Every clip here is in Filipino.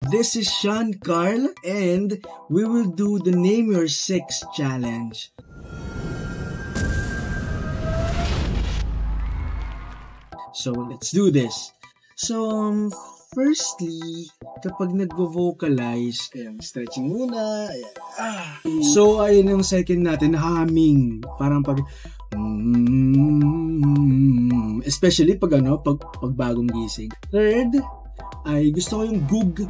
This is Sean Carl and we will do the Name Your Six challenge. So let's do this. So firstly, kapag nagvo-vocalize, stretching muna. So ayun yung second natin, humming. Parang pag especially pag bagong gising. Third, ay gusto ko yung gug.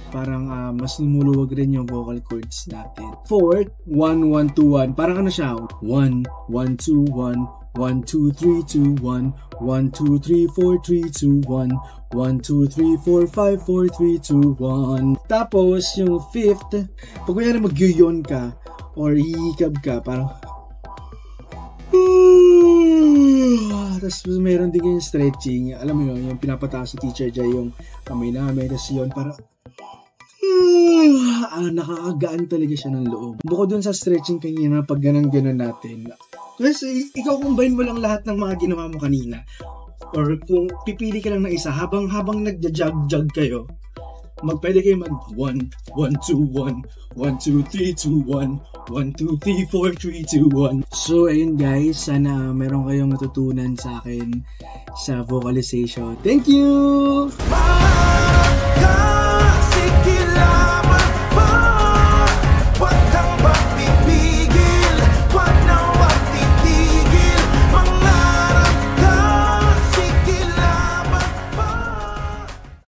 Parang mas lumuluwag rin yung vocal cords natin. Fourth, 1-1-2-1. Parang ano siya? 1-1-2-1. 1-2-3-2-1. 1-2-3-4-3-2-1. 1-2-3-4-5-4-3-2-1. Tapos yung fifth, pag kunyari mag-yuyon ka or hihikab ka, parang tapos mayroon din yung stretching. Alam mo yun, yung pinapataas si Teacher Jai yung kamay namin. Tapos yun, parang nakakagaan talaga siya ng loob. Bukod dun sa stretching kanina, pag ganun-ganun natin. Kasi ikaw combine mo lang lahat ng mga ginawa mo kanina. Or kung pipili ka lang ng isa, habang nagja-jog kayo, pwede kayo mag 1-1-2-1, 1-2-3-2-1, 1-2-3-4-3-2-1. So ayun guys, sana meron kayong natutunan sa akin sa vocalization. Thank you!